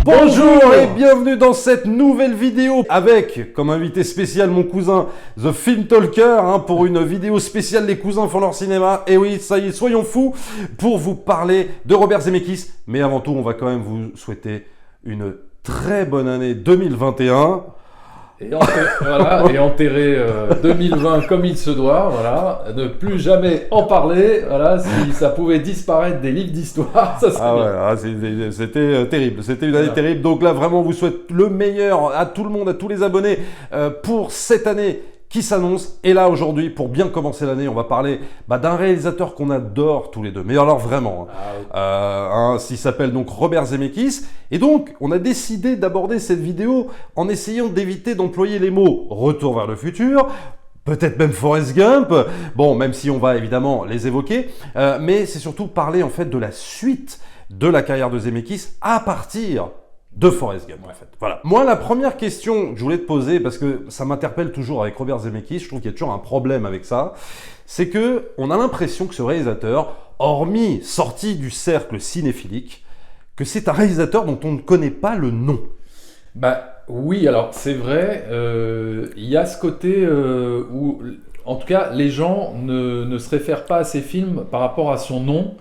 Bonjour et bienvenue dans cette nouvelle vidéo avec comme invité spécial mon cousin The Film Talker pour une vidéo spéciale Les cousins font leur cinéma. Et oui, ça y est, soyons fous pour vous parler de Robert Zemeckis. Mais avant tout, on va quand même vous souhaiter une très bonne année 2021. Et enterrer 2020 comme il se doit, voilà, ne plus jamais en parler, voilà, si ça pouvait disparaître des livres d'histoire, ça serait bien. C'était terrible, c'était une année terrible, donc là vraiment on vous souhaite le meilleur à tout le monde, à tous les abonnés pour cette année qui s'annonce. Et là aujourd'hui, pour bien commencer l'année, on va parler d'un réalisateur qu'on adore tous les deux, mais alors vraiment, s'il s'appelle donc Robert Zemeckis. Et donc on a décidé d'aborder cette vidéo en essayant d'éviter d'employer les mots retour vers le futur, peut-être même Forrest Gump, bon, même si on va évidemment les évoquer, mais c'est surtout parler en fait de la suite de la carrière de Zemeckis à partir de Forrest Gump, en fait. Voilà. Moi, la première question que je voulais te poser, parce que ça m'interpelle toujours avec Robert Zemeckis, je trouve qu'il y a toujours un problème avec ça, c'est que on a l'impression que ce réalisateur, hormis sorti du cercle cinéphilique, que c'est un réalisateur dont on ne connaît pas le nom. Oui, alors c'est vrai, il y a ce côté où, en tout cas, les gens ne se réfèrent pas à ses films par rapport à son nom.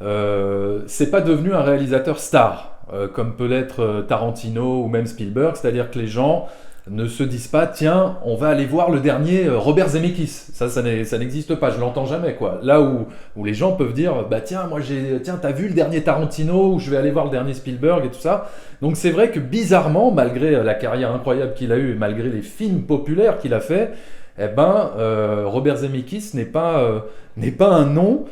C'est pas devenu un réalisateur star. Comme peut l'être Tarantino ou même Spielberg, c'est-à-dire que les gens ne se disent pas « Tiens, on va aller voir le dernier Robert Zemeckis ». Ça n'existe pas, je l'entends jamais, quoi. Là où les gens peuvent dire « Tiens, t'as vu le dernier Tarantino » ou « Je vais aller voir le dernier Spielberg » et tout ça. Donc c'est vrai que bizarrement, malgré la carrière incroyable qu'il a eue et malgré les films populaires qu'il a fait, Robert Zemeckis n'est pas un nom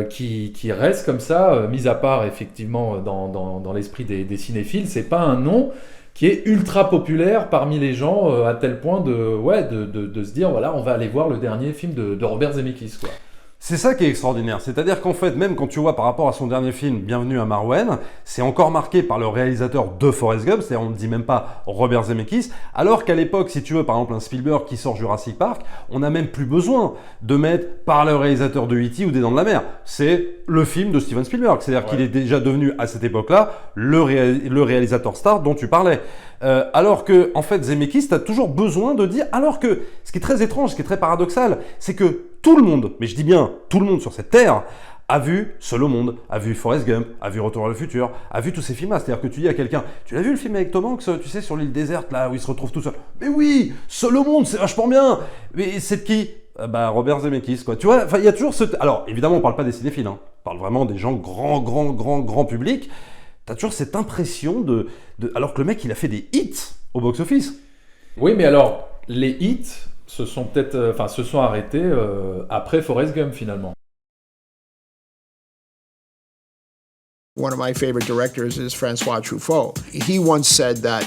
qui reste comme ça, mis à part effectivement dans l'esprit des cinéphiles. C'est pas un nom qui est ultra populaire parmi les gens à tel point de se dire voilà, on va aller voir le dernier film de Robert Zemeckis, quoi. C'est ça qui est extraordinaire, c'est-à-dire qu'en fait, même quand tu vois par rapport à son dernier film, Bienvenue à Marwen, c'est encore marqué par le réalisateur de Forrest Gump, c'est-à-dire on ne dit même pas Robert Zemeckis, alors qu'à l'époque, si tu veux, par exemple un Spielberg qui sort Jurassic Park, on n'a même plus besoin de mettre par le réalisateur de E.T. ou des Dents de la Mer, c'est le film de Steven Spielberg, c'est-à-dire qu'il est déjà devenu à cette époque-là le réalisateur star dont tu parlais. Alors que, en fait, Zemeckis, t'as toujours besoin de dire, alors que, ce qui est très étrange, ce qui est très paradoxal, c'est que tout le monde, mais je dis bien tout le monde sur cette terre, a vu Seul au monde, a vu Forrest Gump, a vu Retour vers le futur, a vu tous ces films-là. C'est-à-dire que tu dis à quelqu'un, tu l'as vu le film avec Tom Hanks, tu sais, sur l'île déserte, là, où il se retrouve tout seul. Mais oui, Seul au monde, c'est vachement bien. Mais c'est de qui? Robert Zemeckis, quoi. Tu vois, il y a toujours ce... Alors, évidemment, on parle pas des cinéphiles, on parle vraiment des gens grand public. T'as toujours cette impression alors que le mec, il a fait des hits au box-office. Oui, mais alors, les hits se sont arrêtés après Forrest Gump, finalement. One of my favorite directors is Francois Truffaut. He once said that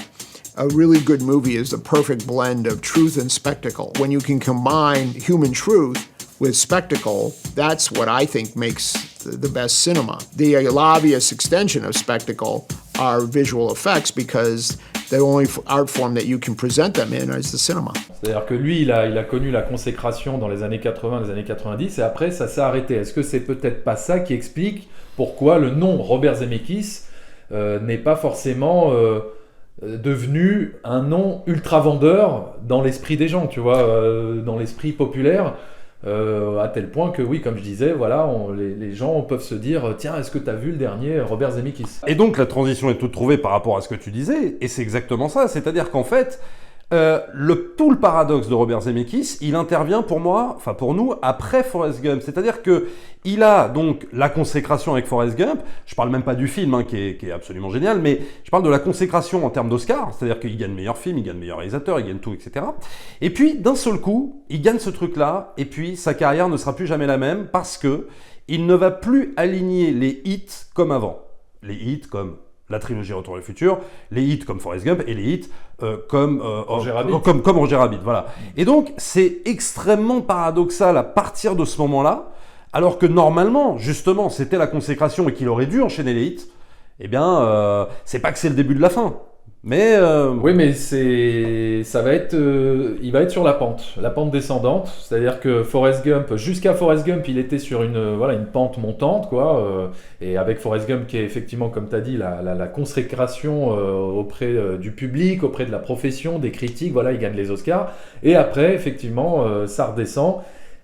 a really good movie is the perfect blend of truth and spectacle. When you can combine human truth with spectacle, that's what I think makes the best cinema. The obvious extension of spectacle are visual effects because the only art form that you can present them in is the cinema. C'est-à-dire que lui, il a connu la consécration dans les années 80, les années 90, et après, ça s'est arrêté. Est-ce que c'est peut-être pas ça qui explique pourquoi le nom Robert Zemeckis n'est pas forcément devenu un nom ultra vendeur dans l'esprit des gens, tu vois, dans l'esprit populaire, à tel point que oui, comme je disais, voilà, les gens peuvent se dire tiens, est-ce que tu as vu le dernier Robert Zemeckis? Et donc la transition est toute trouvée par rapport à ce que tu disais, et c'est exactement ça, c'est-à-dire qu'en fait, tout le paradoxe de Robert Zemeckis, il intervient pour moi, enfin pour nous, après Forrest Gump. C'est-à-dire que il a donc la consécration avec Forrest Gump. Je parle même pas du film qui est absolument génial, mais je parle de la consécration en termes d'Oscar. C'est-à-dire qu'il gagne meilleur film, il gagne meilleur réalisateur, il gagne tout, etc. Et puis d'un seul coup, il gagne ce truc-là, et puis sa carrière ne sera plus jamais la même parce que il ne va plus aligner les hits comme avant. Les hits comme la trilogie Retour vers le futur, les hits comme Forrest Gump et les hits comme Roger Rabbit, voilà. Et donc, c'est extrêmement paradoxal à partir de ce moment-là, alors que normalement, justement, c'était la consécration et qu'il aurait dû enchaîner les hits. Eh bien, c'est pas que c'est le début de la fin. Mais Oui, mais ça va être, il va être sur la pente descendante. C'est-à-dire que jusqu'à Forrest Gump, il était sur une pente montante, quoi. Et avec Forrest Gump, qui est effectivement, comme tu as dit, la consécration auprès du public, auprès de la profession, des critiques. Voilà, il gagne les Oscars. Et après, effectivement, ça redescend.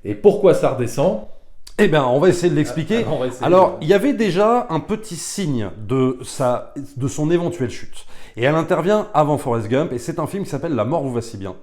Et pourquoi ça redescend? eh bien, on va essayer de l'expliquer. On va essayer Alors, il y avait déjà un petit signe de son éventuelle chute. Et elle intervient avant Forrest Gump, et c'est un film qui s'appelle La mort vous va si bien,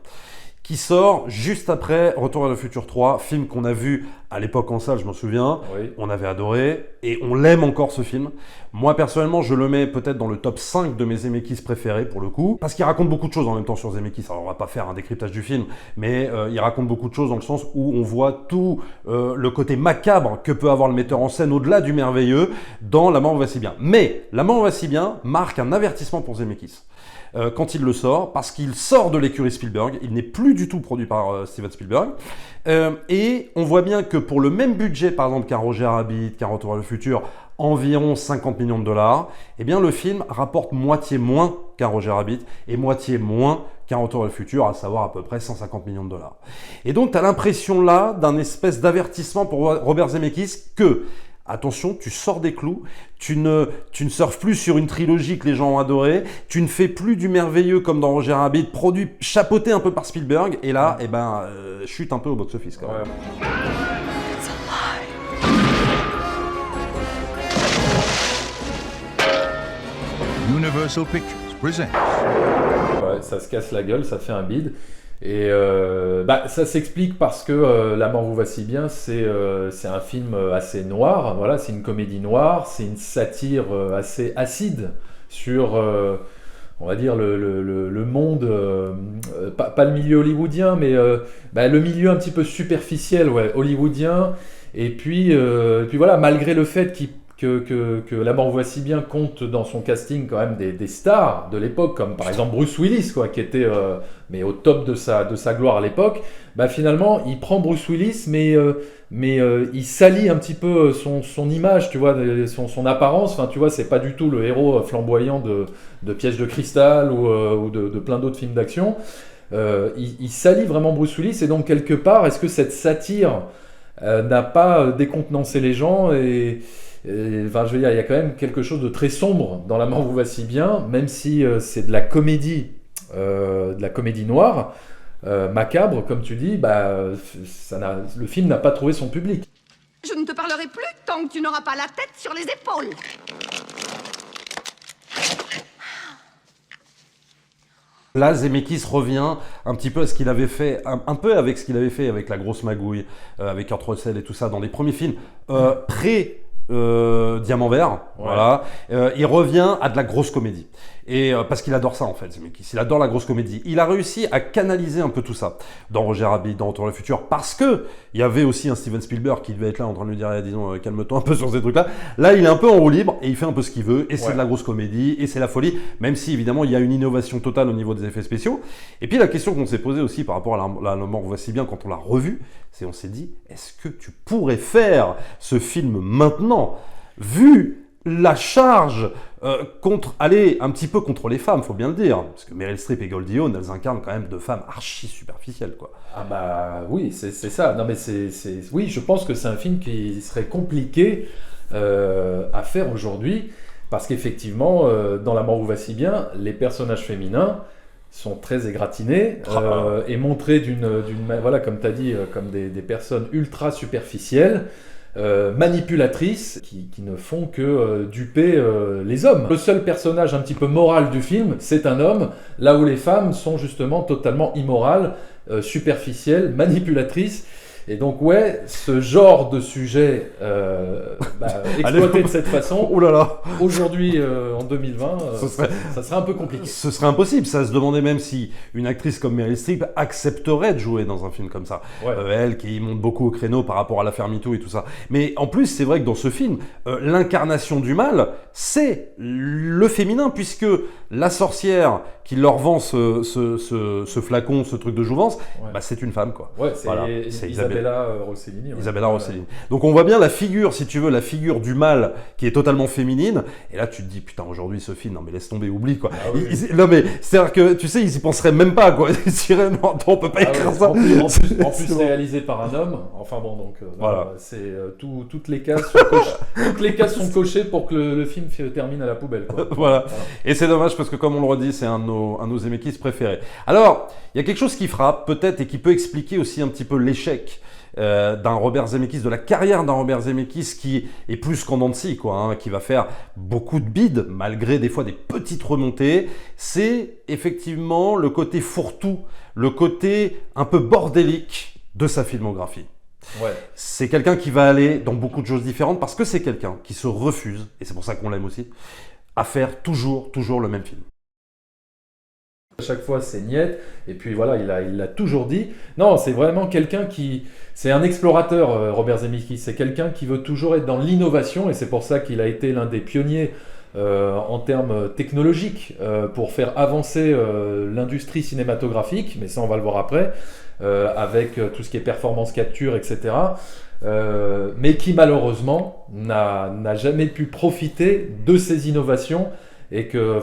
qui sort juste après Retour à le futur 3, film qu'on a vu à l'époque en salle, je m'en souviens. Oui. On avait adoré, et on l'aime encore ce film. Moi, personnellement, je le mets peut-être dans le top 5 de mes Zemeckis préférés, pour le coup, parce qu'il raconte beaucoup de choses en même temps sur Zemeckis. Alors, on va pas faire un décryptage du film, mais il raconte beaucoup de choses dans le sens où on voit tout le côté macabre que peut avoir le metteur en scène au-delà du merveilleux dans La mort va si bien. Mais La mort va si bien marque un avertissement pour Zemeckis. Quand il le sort, parce qu'il sort de l'écurie Spielberg, il n'est plus du tout produit par Steven Spielberg, et on voit bien que pour le même budget, par exemple, qu'un Roger Rabbit, qu'un Retour vers le futur, environ 50 millions de dollars, eh bien le film rapporte moitié moins qu'un Roger Rabbit et moitié moins qu'un Retour vers le futur, à savoir à peu près 150 millions de dollars. Et donc tu as l'impression là d'un espèce d'avertissement pour Robert Zemeckis que attention, tu sors des clous, tu ne surfes plus sur une trilogie que les gens ont adorée, tu ne fais plus du merveilleux comme dans Roger Rabbit, produit chapeauté un peu par Spielberg, et là, chute un peu au box-office quand même. Ouais. Universal Pictures presents. Ouais, ça se casse la gueule, ça fait un bide. Et ça s'explique parce que La mort vous va si bien, c'est un film assez noir, voilà, c'est une comédie noire, c'est une satire assez acide sur, on va dire, le monde, pas le milieu hollywoodien, mais le milieu un petit peu superficiel, ouais, hollywoodien. Et puis voilà, malgré le fait que La mort vous va si bien compte dans son casting quand même des stars de l'époque, comme par exemple Bruce Willis, quoi, qui était mais au top de sa gloire à l'époque, finalement il prend Bruce Willis, mais il salit un petit peu son image, tu vois, son apparence. Enfin, tu vois, c'est pas du tout le héros flamboyant de Piège de cristal ou de plein d'autres films d'action. Il salit vraiment Bruce Willis, et donc quelque part, est-ce que cette satire n'a pas décontenancé les gens enfin, je veux dire, il y a quand même quelque chose de très sombre dans La mort vous va si bien, même si c'est de la comédie noire, macabre, comme tu dis, le film n'a pas trouvé son public. Je ne te parlerai plus tant que tu n'auras pas la tête sur les épaules. Là, Zemeckis revient un petit peu à ce qu'il avait fait, un peu avec ce qu'il avait fait avec La grosse magouille, avec Kurt Russell et tout ça, dans les premiers films Diamant Vert, ouais. Voilà. Il revient à de la grosse comédie. Et parce qu'il adore ça en fait, Zemeckis. Il adore la grosse comédie. Il a réussi à canaliser un peu tout ça dans Roger Rabbit, dans Retour vers le futur, parce que il y avait aussi un Steven Spielberg qui devait être là en train de lui dire, disons, calme-toi un peu sur ces trucs-là. Là, il est un peu en roue libre et il fait un peu ce qu'il veut. Et c'est de la grosse comédie et c'est la folie, même si évidemment il y a une innovation totale au niveau des effets spéciaux. Et puis la question qu'on s'est posée aussi par rapport à La mort va si bien quand on l'a revu, c'est on s'est dit, est-ce que tu pourrais faire ce film maintenant, vu la charge aller un petit peu contre les femmes, faut bien le dire, parce que Meryl Streep et Goldie Hawn, elles incarnent quand même deux femmes archi superficielles, quoi. Ah bah oui, c'est ça. Non mais oui, je pense que c'est un film qui serait compliqué à faire aujourd'hui, parce qu'effectivement, dans La mort vous va si bien, les personnages féminins sont très égratignés et montrés voilà, comme tu as dit, comme des personnes ultra superficielles. Manipulatrices qui ne font que duper les hommes. Le seul personnage un petit peu moral du film, c'est un homme, là où les femmes sont justement totalement immorales, superficielles, manipulatrices. Et donc ouais, ce genre de sujet exploité de cette façon, aujourd'hui en 2020, ça serait un peu compliqué. Ce serait impossible, ça se demandait même si une actrice comme Meryl Streep accepterait de jouer dans un film comme ça. Ouais. Elle qui monte beaucoup au créneau par rapport à l'affaire MeToo et tout ça. Mais en plus, c'est vrai que dans ce film, l'incarnation du mal, c'est le féminin, puisque la sorcière qui leur vend ce flacon, ce truc de jouvence, Ouais. bah, c'est une femme, quoi. Ouais, c'est Voilà, c'est Isabella Rossellini. Ouais. Isabella Rossellini. Donc on voit bien la figure, si tu veux, la figure du mal qui est totalement féminine. Et là, tu te dis, putain, aujourd'hui, ce film, non mais laisse tomber, oublie, quoi. Ah oui. Non mais, c'est-à-dire que, tu sais, ils y penseraient même pas, quoi. Ils se diraient, non, attends, on peut pas Ah écrire ouais, ça. en plus C'est bon. réalisé par un homme. Enfin bon, donc Voilà. c'est toutes les cases sont toutes les cases sont cochées pour que le film termine à la poubelle. Quoi. Voilà. Et c'est dommage parce que, comme on le redit, c'est un de nos Zemeckis préférés. Alors, il y a quelque chose qui frappe, peut-être, et qui peut expliquer aussi un petit peu l'échec d'un Robert Zemeckis, de la carrière d'un Robert Zemeckis qui est plus qu'en dents de scie, quoi, hein, qui va faire beaucoup de bides, malgré des fois des petites remontées. C'est effectivement le côté fourre-tout, le côté un peu bordélique de sa filmographie. Ouais. C'est quelqu'un qui va aller dans beaucoup de choses différentes parce que c'est quelqu'un qui se refuse, et c'est pour ça qu'on l'aime aussi, à faire toujours le même film. À chaque fois, c'est niette. Et puis voilà, il l'a toujours dit. Non, c'est vraiment quelqu'un qui... C'est un explorateur, Robert Zemeckis. C'est quelqu'un qui veut toujours être dans l'innovation. Et c'est pour ça qu'il a été l'un des pionniers en termes technologiques pour faire avancer l'industrie cinématographique. Mais ça, on va le voir après. Avec tout ce qui est performance capture, etc. Mais qui malheureusement n'a jamais pu profiter de ces innovations et que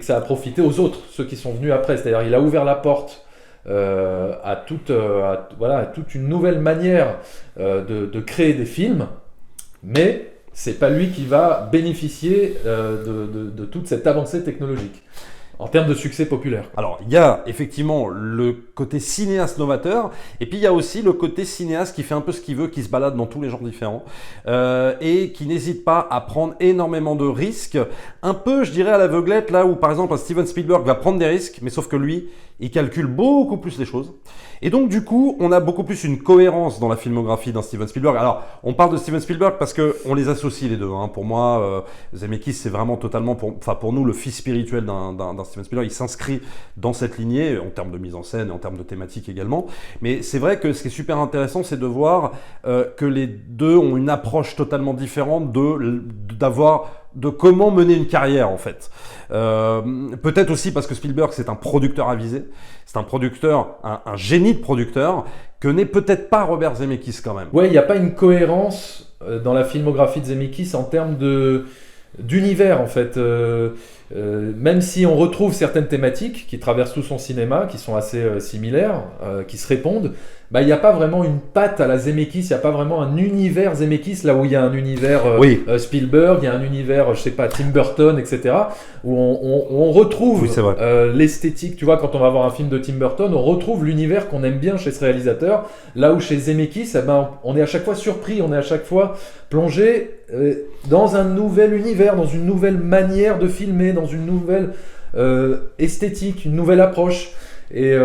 ça a profité aux autres, ceux qui sont venus après. C'est-à-dire il a ouvert la porte à toute une nouvelle manière de créer des films, mais c'est pas lui qui va bénéficier de toute cette avancée technologique en termes de succès populaire. Alors, il y a effectivement le côté cinéaste novateur, et puis il y a aussi le côté cinéaste qui fait un peu ce qu'il veut, qui se balade dans tous les genres différents, et qui n'hésite pas à prendre énormément de risques, un peu, je dirais, à l'aveuglette, là où par exemple un Steven Spielberg va prendre des risques, mais sauf que lui, il calcule beaucoup plus les choses. Et donc du coup, on a beaucoup plus une cohérence dans la filmographie d'un Steven Spielberg. Alors, on parle de Steven Spielberg parce qu'on les associe les deux. Hein. Pour moi, Zemeckis, c'est vraiment totalement, pour nous, le fils spirituel d'un Steven Spielberg. Il s'inscrit dans cette lignée, en termes de mise en scène et en termes de thématique également. Mais c'est vrai que ce qui est super intéressant, c'est de voir que les deux ont une approche totalement différente de comment mener une carrière, en fait. Peut-être aussi parce que Spielberg, c'est un producteur avisé, c'est un producteur, un génie de producteur, que n'est peut-être pas Robert Zemeckis quand même. Ouais, il n'y a pas une cohérence dans la filmographie de Zemeckis en termes d'univers, en fait. Même si on retrouve certaines thématiques qui traversent tout son cinéma, qui sont assez similaires, qui se répondent, bah, il n'y a pas vraiment une patte à la Zemeckis, il n'y a pas vraiment un univers Zemeckis, là où il y a un univers Spielberg, il y a un univers, je sais pas, Tim Burton, etc., où on retrouve l'esthétique. Tu vois, quand on va voir un film de Tim Burton, on retrouve l'univers qu'on aime bien chez ce réalisateur, là où chez Zemeckis, eh ben, on est à chaque fois surpris, on est à chaque fois plongé dans un nouvel univers, dans une nouvelle manière de filmer, dans une nouvelle esthétique, une nouvelle approche. Et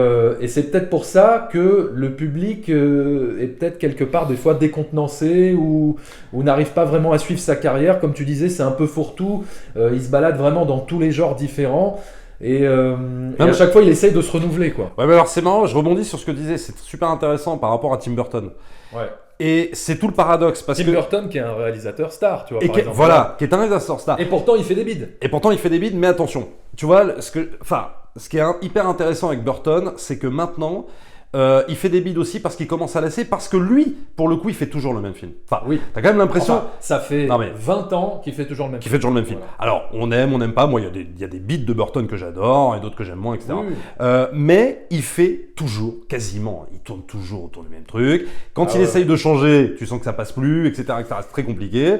c'est peut-être pour ça que le public est peut-être quelque part des fois décontenancé ou n'arrive pas vraiment à suivre sa carrière. Comme tu disais, c'est un peu fourre-tout. Il se balade vraiment dans tous les genres différents. Et à chaque fois, il essaye de se renouveler, quoi. Ouais, mais alors c'est marrant, je rebondis sur ce que tu disais. C'est super intéressant par rapport à Tim Burton. Ouais. Et c'est tout le paradoxe. Parce Tim Burton, qui est un réalisateur star, tu vois, par exemple. Voilà, qui est un réalisateur star. Et pourtant, il fait des bides. Mais attention, tu vois, ce qui est hyper intéressant avec Burton, c'est que maintenant, il fait des bides aussi parce qu'il commence à lasser, parce que lui, pour le coup, il fait toujours le même film. Enfin, oui. T'as quand même l'impression... Enfin, ça fait 20 ans qu'il fait toujours le même film. Voilà. Alors, on aime, on n'aime pas. Moi, il y a des bides de Burton que j'adore et d'autres que j'aime moins, etc. Oui. Mais il fait toujours, quasiment, il tourne toujours autour du même truc. Quand il ouais. essaye de changer, tu sens que ça passe plus, etc. C'est très compliqué.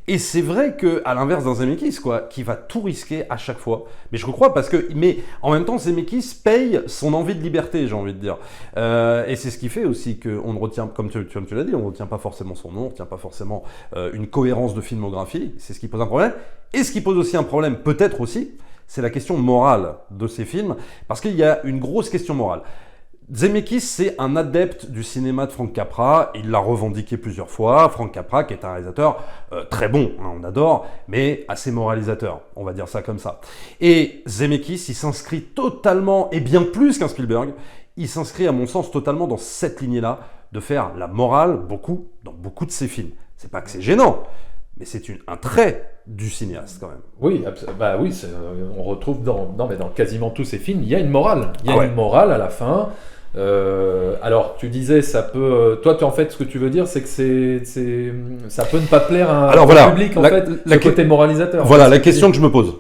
Et c'est vrai qu'à l'inverse d'un Zemeckis, quoi, qui va tout risquer à chaque fois. Mais je crois mais en même temps, Zemeckis paye son envie de liberté, j'ai envie de dire. Et c'est ce qui fait aussi qu'on ne retient, comme tu l'as dit, on ne retient pas forcément son nom, on ne retient pas forcément une cohérence de filmographie. C'est ce qui pose un problème. Et ce qui pose aussi un problème, peut-être aussi, c'est la question morale de ces films, parce qu'il y a une grosse question morale. Zemeckis, c'est un adepte du cinéma de Frank Capra, il l'a revendiqué plusieurs fois. Frank Capra, qui est un réalisateur très bon, hein, on adore, mais assez moralisateur, on va dire ça comme ça. Et Zemeckis, il s'inscrit totalement, et bien plus qu'un Spielberg, il s'inscrit à mon sens totalement dans cette lignée-là, de faire la morale dans beaucoup de ses films. C'est pas que c'est gênant, mais c'est un trait du cinéaste quand même. Oui, bah oui, on retrouve dans quasiment tous ces films, il y a une morale. Il y a Ah ouais. une morale à la fin. Alors, tu disais, ça peut. Toi, en fait, ce que tu veux dire, c'est que ça peut ne pas plaire Alors, au voilà, public, en la- fait, la- ce côté moralisateur. Voilà C'est la ce que tu question dis. que je me pose.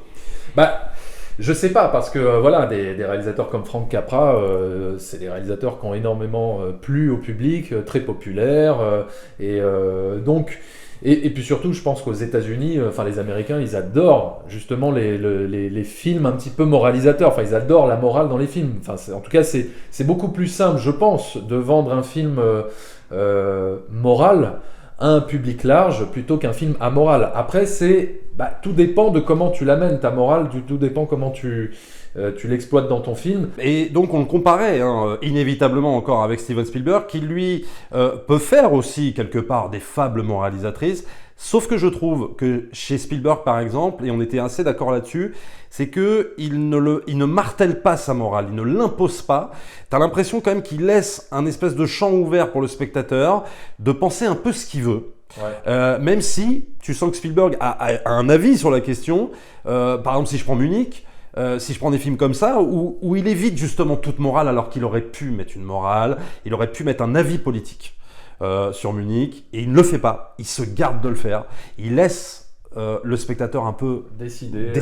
Bah, je sais pas, parce que voilà, des réalisateurs comme Frank Capra, c'est des réalisateurs qui ont énormément plu au public, très populaires, donc. Et puis surtout, je pense qu'aux États-Unis, enfin les Américains, ils adorent justement les films un petit peu moralisateurs. Enfin, ils adorent la morale dans les films. Enfin, en tout cas, c'est beaucoup plus simple, je pense, de vendre un film moral à un public large plutôt qu'un film amoral. Après, tout dépend de comment tu l'amènes, ta morale, tout dépend comment tu l'exploites dans ton film. Et donc on le comparait inévitablement encore avec Steven Spielberg, qui lui peut faire aussi quelque part des fables moralisatrices, sauf que je trouve que chez Spielberg par exemple, et on était assez d'accord là-dessus, c'est qu'il ne martèle pas sa morale, il ne l'impose pas. T'as l'impression quand même qu'il laisse un espèce de champ ouvert pour le spectateur de penser un peu ce qu'il veut. Ouais. Même si tu sens que Spielberg a un avis sur la question, par exemple si je prends Munich, si je prends des films comme ça, où il évite justement toute morale alors qu'il aurait pu mettre une morale, il aurait pu mettre un avis politique sur Munich, et il ne le fait pas, il se garde de le faire, il laisse le spectateur un peu Décider.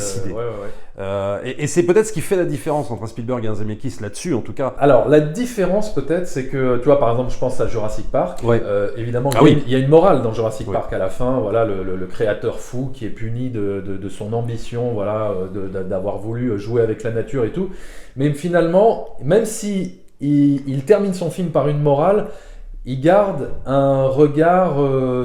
et c'est peut-être ce qui fait la différence entre Spielberg et un Zemeckis là-dessus en tout cas. Alors, la différence peut-être, c'est que, tu vois, par exemple, je pense à Jurassic Park. Ouais. Évidemment, Ah oui. il y a une morale dans Jurassic Oui. Park à la fin. Voilà, le créateur fou qui est puni de son ambition, voilà, d'avoir voulu jouer avec la nature et tout. Mais finalement, même si il termine son film par une morale, il garde un regard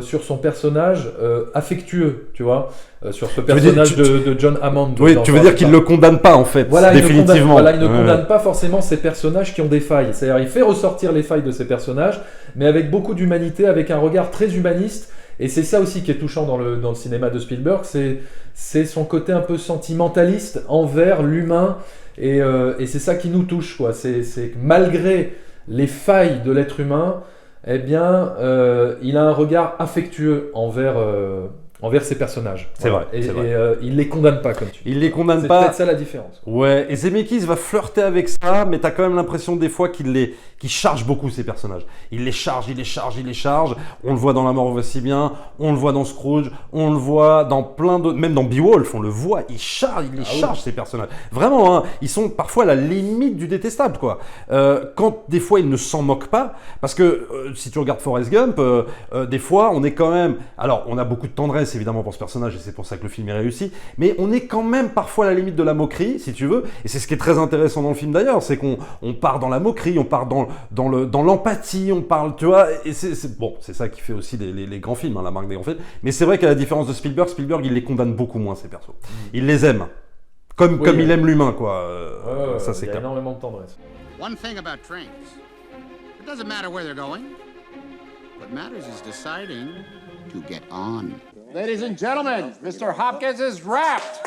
sur son personnage affectueux, tu vois, sur ce veux dire, personnage de John Hammond. Oui, dans tu veux Jurassic dire qu'il Park. ne le condamne pas en fait, Voilà, définitivement. il ne Ouais. condamne pas forcément ces personnages qui ont des failles. C'est-à-dire, il fait ressortir les failles de ces personnages, mais avec beaucoup d'humanité, avec un regard très humaniste. Et c'est ça aussi qui est touchant dans le cinéma de Spielberg, c'est son côté un peu sentimentaliste envers l'humain. Et c'est ça qui nous touche, quoi. C'est que malgré les failles de l'être humain, eh bien, il a un regard affectueux envers ses personnages. C'est vrai, Et, c'est vrai. et il les condamne pas, comme tu dis. Il les condamne C'est pas. peut-être ça la différence. Ouais, et Zemeckis va flirter avec ça, mais t'as quand même l'impression des fois qu'il charge beaucoup ses personnages. Il les charge. On le voit dans La mort vous si bien, on le voit dans Scrooge, on le voit dans plein d'autres, même dans Beowulf, on le voit, il les charge ces personnages. Vraiment, hein, ils sont parfois à la limite du détestable, quoi. Quand des fois il ne s'en moque pas, parce que si tu regardes Forrest Gump, des fois on est quand même, alors on a beaucoup de tendresse évidemment pour ce personnage et c'est pour ça que le film est réussi, mais on est quand même parfois à la limite de la moquerie, si tu veux, et c'est ce qui est très intéressant dans le film d'ailleurs, c'est qu'on part dans la moquerie, on part dans l'empathie, on parle, tu vois, et c'est ça qui fait aussi les grands films, hein, la marque des grands films, mais c'est vrai qu'à la différence de Spielberg, il les condamne beaucoup moins ces persos, il les aime, comme il aime l'humain, quoi, ça c'est il y a clair. énormément de tendresse. One thing about trains, it doesn't matter where they're going. What matters is deciding to get on. Ladies and gentlemen, Mr. Hopkins is wrapped.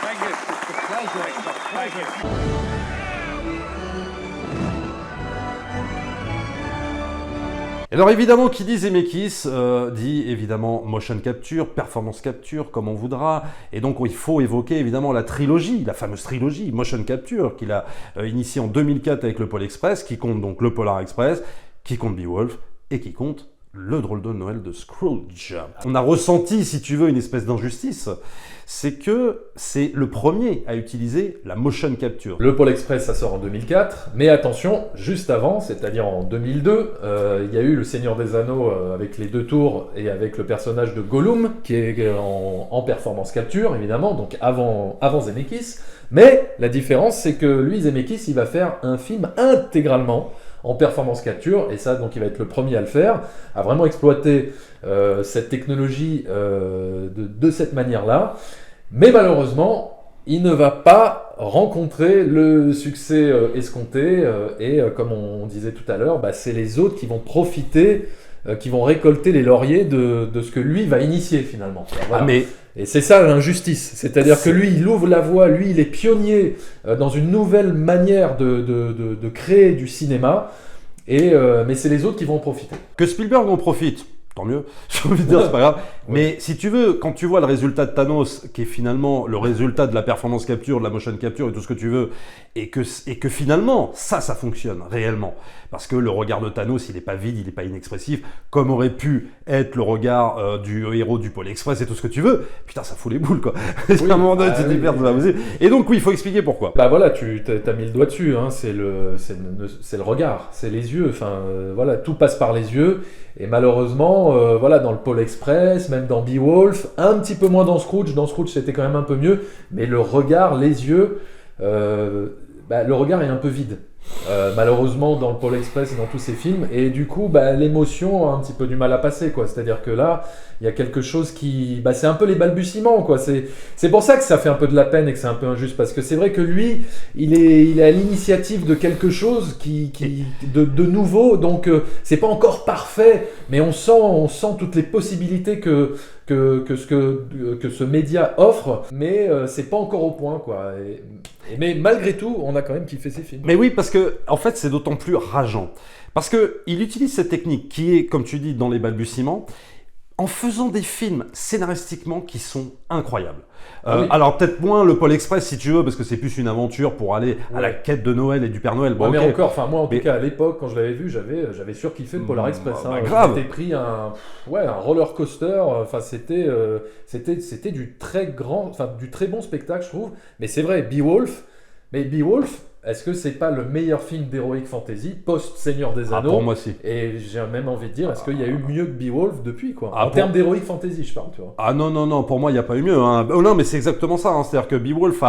Thank you. It's a pleasure. It's a pleasure. Alors évidemment, qui dit Zemeckis dit évidemment motion capture, performance capture, comme on voudra. Et donc il faut évoquer évidemment la trilogie, la fameuse trilogie motion capture qu'il a initiée en 2004 avec le Pôle Express, qui compte donc le Polar Express, qui compte Beowulf et qui compte le drôle de Noël de Scrooge. On a ressenti, si tu veux, une espèce d'injustice. C'est que c'est le premier à utiliser la motion capture. Le Pôle Express, ça sort en 2004, mais attention, juste avant, c'est-à-dire en 2002, il y a eu Le Seigneur des Anneaux avec les 2 tours et avec le personnage de Gollum, qui est en performance capture, évidemment, donc avant Zemeckis. Mais la différence, c'est que lui, Zemeckis, il va faire un film intégralement en performance capture, et ça, donc il va être le premier à le faire, à vraiment exploiter cette technologie de cette manière-là. Mais malheureusement, il ne va pas rencontrer le succès escompté, et comme on disait tout à l'heure, c'est les autres qui vont profiter, qui vont récolter les lauriers de ce que lui va initier finalement. Voilà. Ah, mais Et c'est ça l'injustice, c'est-à-dire que lui, il ouvre la voie, lui, il est pionnier dans une nouvelle manière de créer du cinéma, mais c'est les autres qui vont en profiter. que Spielberg en profite, tant mieux, j'ai envie de dire, c'est pas grave. Mais si tu veux, quand tu vois le résultat de Thanos, qui est finalement le résultat de la performance capture, de la motion capture et tout ce que tu veux, et que finalement, ça fonctionne réellement. Parce que le regard de Thanos, il n'est pas vide, il n'est pas inexpressif, comme aurait pu être le regard du héros du Pôle Express et tout ce que tu veux. Putain, ça fout les boules, quoi. C'est un moment donné, tu te dis, merde, c'est pas possible. Et donc, oui, il faut expliquer pourquoi. Bah voilà, tu as mis le doigt dessus, hein. C'est le regard, c'est les yeux, enfin voilà, tout passe par les yeux, et malheureusement, voilà, dans le Pôle Express, même dans Beowulf, un petit peu moins dans Scrooge c'était quand même un peu mieux, mais le regard, les yeux, le regard est un peu vide. Malheureusement dans le Pôle Express et dans tous ces films, et du coup l'émotion a un petit peu du mal à passer, quoi. C'est-à-dire que là il y a quelque chose qui c'est un peu les balbutiements, quoi. C'est pour ça que ça fait un peu de la peine et que c'est un peu injuste, parce que c'est vrai que lui il est à l'initiative de quelque chose de nouveau, donc c'est pas encore parfait, mais on sent toutes les possibilités que ce média offre, mais c'est pas encore au point, quoi. Mais malgré tout, on a quand même kiffé ces films. Mais oui, parce que en fait, c'est d'autant plus rageant. Parce qu'il utilise cette technique qui est, comme tu dis, dans les balbutiements, en faisant des films scénaristiquement qui sont incroyables. Oui. Alors peut-être moins le Pôle Express si tu veux, parce que c'est plus une aventure pour aller à la quête de Noël et du Père Noël. Bon, mais okay. encore, enfin moi en tout cas à l'époque quand je l'avais vu, j'avais surkiffé le Polar Express. Grave. J'étais pris un roller coaster. Enfin c'était du très bon spectacle, je trouve. Mais c'est vrai, Beowulf. Mais Beowulf, est-ce que c'est pas le meilleur film d'Heroic Fantasy post-Seigneur des Anneaux? Pour moi, si. Et j'ai même envie de dire, est-ce qu'il y a eu mieux que Beowulf depuis, quoi? En pour... termes d'Heroic Fantasy, je parle, tu vois. Ah non, pour moi, il n'y a pas eu mieux. Hein. Oh, non, mais c'est exactement ça. Hein. C'est-à-dire que Beowulf,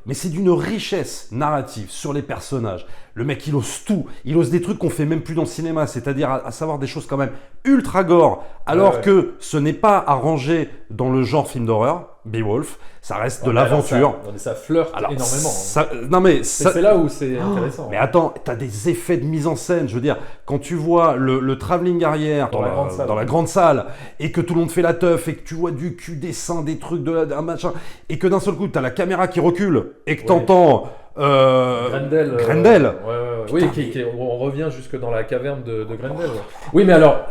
mais c'est d'une richesse narrative sur les personnages. Le mec, il ose tout. Il ose des trucs qu'on fait même plus dans le cinéma, c'est-à-dire à savoir des choses quand même ultra gore, alors que ce n'est pas arrangé dans le genre film d'horreur. Beowulf, ça reste de l'aventure. Ça flirte énormément. C'est là où c'est intéressant. Mais attends, t'as des effets de mise en scène. Je veux dire, quand tu vois le travelling arrière dans la grande salle, et que tout le monde fait la teuf, et que tu vois du cul, des seins, des trucs, un machin, et que d'un seul coup, t'as la caméra qui recule, et que t'entends... Grendel. Oui, on revient jusque dans la caverne de Grendel. Ouais. Oui, mais alors,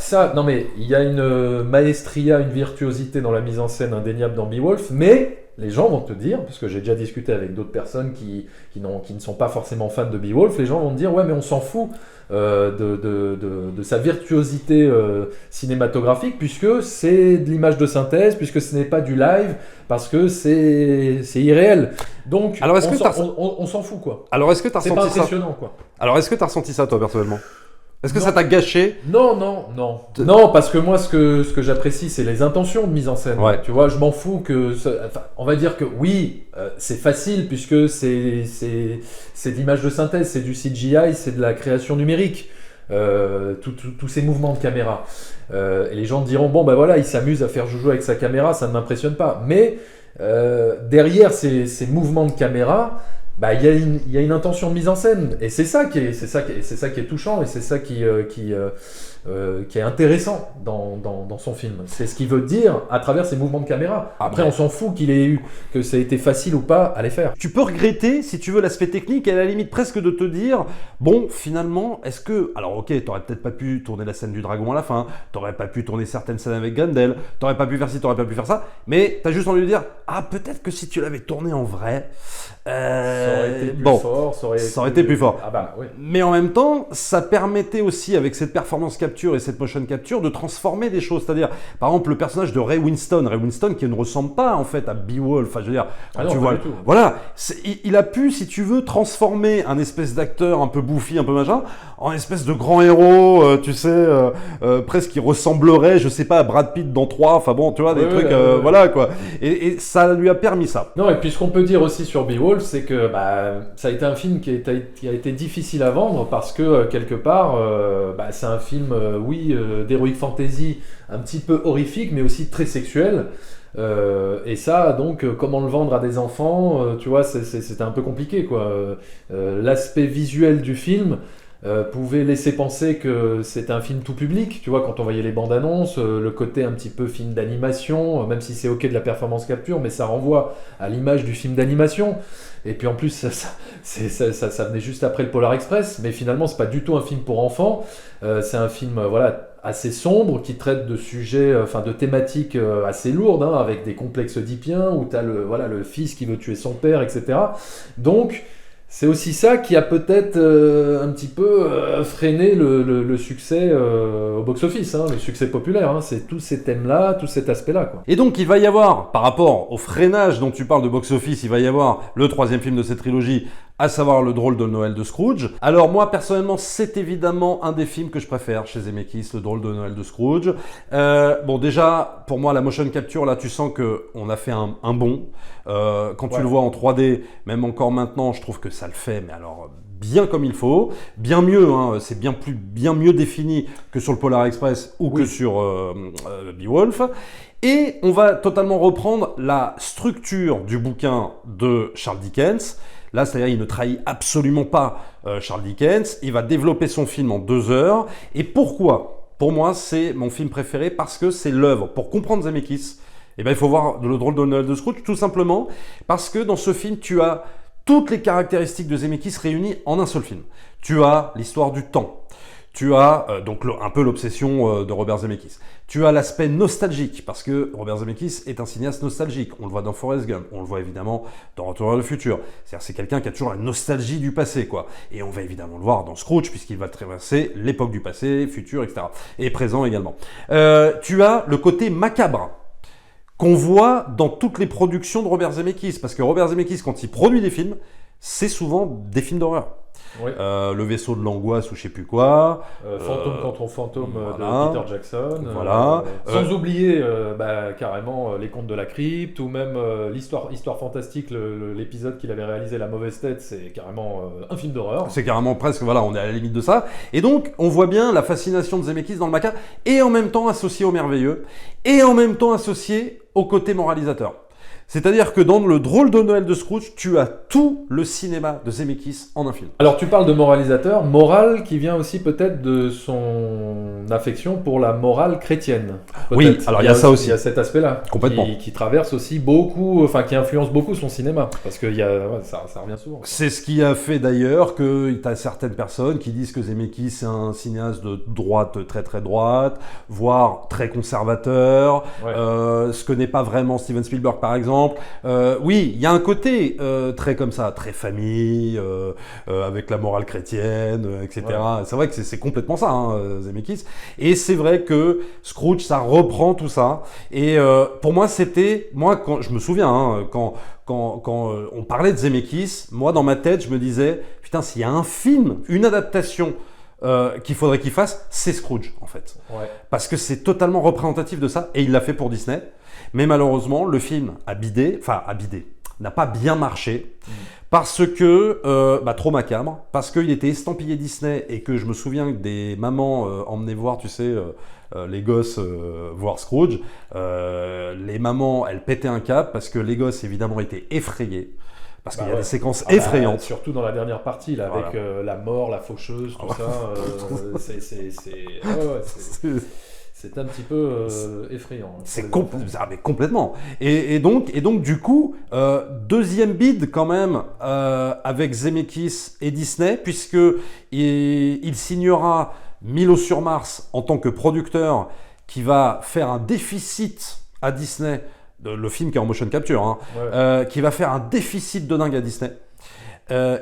il y a une maestria, une virtuosité dans la mise en scène indéniable dans Beowulf, mais les gens vont te dire, parce que j'ai déjà discuté avec d'autres personnes qui ne sont pas forcément fans de Beowulf, les gens vont te dire, ouais, mais on s'en fout de sa virtuosité cinématographique, puisque c'est de l'image de synthèse, puisque ce n'est pas du live, parce que c'est irréel. Donc, alors, on s'en fout, quoi. Alors, est-ce que tu as ressenti ça? C'est pas impressionnant, quoi. Alors, est-ce que tu as ressenti ça, toi, personnellement? Est-ce que ça t'a gâché? Non, parce que moi, ce que j'apprécie, c'est les intentions de mise en scène. Ouais. Tu vois, je m'en fous que... on va dire que oui, c'est facile, puisque c'est de l'image de synthèse, c'est du CGI, c'est de la création numérique. Tous ces mouvements de caméra. Et les gens diront, bon, ben voilà, il s'amuse à faire joujou avec sa caméra, ça ne m'impressionne pas. Mais derrière ces mouvements de caméra... il y a une intention de mise en scène, et c'est ça qui est touchant, et c'est ça qui est intéressant dans son film. C'est ce qu'il veut dire à travers ses mouvements de caméra. Après, on s'en fout que ça ait été facile ou pas à les faire. Tu peux regretter, si tu veux, l'aspect technique, et à la limite presque de te dire, bon, finalement, est-ce que... Alors ok, t'aurais peut-être pas pu tourner la scène du dragon à la fin, t'aurais pas pu tourner certaines scènes avec Grendel, t'aurais pas pu faire ci, t'aurais pas pu faire ça, mais t'as juste envie de dire, peut-être que si tu l'avais tourné en vrai... ça aurait été plus fort, ça aurait été plus fort. Oui. Mais en même temps, ça permettait aussi, avec cette performance capture et cette motion capture, de transformer des choses. C'est-à-dire, par exemple, le personnage de Ray Winston qui ne ressemble pas en fait à Beowulf. Enfin, je veux dire, tu vois, voilà, il a pu, si tu veux, transformer un espèce d'acteur un peu bouffi, un peu machin, en espèce de grand héros, tu sais, presque qui ressemblerait, je sais pas, à Brad Pitt dans 3. Enfin bon, tu vois, des trucs, voilà quoi. Et ça lui a permis ça. Non, et puis ce qu'on peut dire aussi sur Beowulf, c'est que ça a été un film qui a été difficile à vendre, parce que quelque part, c'est un film, d'heroic fantasy, un petit peu horrifique, mais aussi très sexuel. Et ça, donc, comment le vendre à des enfants, tu vois, c'était un peu compliqué, quoi. L'aspect visuel du film pouvait laisser penser que c'était un film tout public, tu vois, quand on voyait les bandes annonces, le côté un petit peu film d'animation, même si c'est ok de la performance capture, mais ça renvoie à l'image du film d'animation. Et puis en plus, ça venait juste après le Polar Express, mais finalement, c'est pas du tout un film pour enfants. C'est un film, voilà, assez sombre, qui traite de sujets, de thématiques assez lourdes, hein, avec des complexes oedipiens, où tu as le fils qui veut tuer son père, etc. Donc, c'est aussi ça qui a peut-être un petit peu freiné le succès au box-office, hein, le succès populaire. Hein, c'est tous ces thèmes-là, tout cet aspect-là, quoi. Et donc il va y avoir, par rapport au freinage dont tu parles de box-office, il va y avoir le troisième film de cette trilogie, à savoir Le Drôle de Noël de Scrooge. Alors moi personnellement, c'est évidemment un des films que je préfère chez Zemeckis, Le Drôle de Noël de Scrooge. Bon déjà, pour moi la motion capture, là tu sens qu'on a fait un bond. Quand tu le vois en 3D, même encore maintenant, je trouve que ça le fait, mais alors bien comme il faut, bien mieux, hein, c'est bien mieux défini que sur le Polar Express ou que sur Beowulf. Et on va totalement reprendre la structure du bouquin de Charles Dickens. Là, c'est-à-dire il ne trahit absolument pas Charles Dickens. Il va développer son film en 2 heures. Et pourquoi ? Pour moi, c'est mon film préféré parce que c'est l'œuvre. Pour comprendre Zemeckis, il faut voir Le Drôle de Noël de Scrooge, tout simplement parce que dans ce film, tu as toutes les caractéristiques de Zemeckis réunies en un seul film. Tu as l'histoire du temps. Tu as un peu l'obsession de Robert Zemeckis. Tu as l'aspect nostalgique, parce que Robert Zemeckis est un cinéaste nostalgique. On le voit dans Forrest Gump, on le voit évidemment dans Retour vers le futur. C'est-à-dire c'est quelqu'un qui a toujours la nostalgie du passé, quoi. Et on va évidemment le voir dans Scrooge, puisqu'il va traverser l'époque du passé, futur, etc. Et présent également. Tu as le côté macabre qu'on voit dans toutes les productions de Robert Zemeckis, parce que Robert Zemeckis, quand il produit des films, c'est souvent des films d'horreur. Oui. Le vaisseau de l'angoisse ou je sais plus quoi. Fantôme contre fantôme voilà. de Peter Jackson. Voilà. Sans oublier carrément les contes de la crypte ou même l'histoire fantastique, l'épisode qu'il avait réalisé La Mauvaise Tête, c'est carrément un film d'horreur. C'est carrément presque, voilà, on est à la limite de ça. Et donc, on voit bien la fascination de Zemeckis dans le macabre et en même temps associé au merveilleux et en même temps associé au côté moralisateur. C'est-à-dire que dans Le Drôle de Noël de Scrooge, tu as tout le cinéma de Zemeckis en un film. Alors tu parles de moralisateur, morale qui vient aussi peut-être de son affection pour la morale chrétienne. Oui, alors il y a ça aussi. Il y a cet aspect-là complètement qui traverse aussi beaucoup, qui influence beaucoup son cinéma, parce que ça revient souvent. C'est ce qui a fait d'ailleurs que tu as certaines personnes qui disent que Zemeckis est un cinéaste de droite, très très droite, voire très conservateur, ce que n'est pas vraiment Steven Spielberg par exemple. Oui, il y a un côté très comme ça, très famille, avec la morale chrétienne, etc. Ouais. C'est vrai que c'est complètement ça, hein, Zemeckis. Et c'est vrai que Scrooge, ça reprend tout ça. Et pour moi, quand je me souviens, hein, quand on parlait de Zemeckis, moi dans ma tête, je me disais, putain, s'il y a un film, une adaptation qu'il faudrait qu'il fasse, c'est Scrooge en fait. Ouais. Parce que c'est totalement représentatif de ça, et il l'a fait pour Disney. Mais malheureusement, le film n'a pas bien marché, parce que, trop macabre, parce qu'il était estampillé Disney, et que je me souviens que des mamans emmenaient voir, tu sais, les gosses voir Scrooge. Les mamans, elles pétaient un câble, parce que les gosses, évidemment, étaient effrayés. Parce qu'il y a des séquences effrayantes. Surtout dans la dernière partie, là, avec la mort, la faucheuse, tout ça. C'est un petit peu effrayant. C'est mais complètement. Et donc du coup, deuxième bid quand même avec Zemeckis et Disney, puisque il signera Milo sur Mars en tant que producteur, qui va faire un déficit à Disney. Le film qui est en motion capture, hein, qui va faire un déficit de dingue à Disney.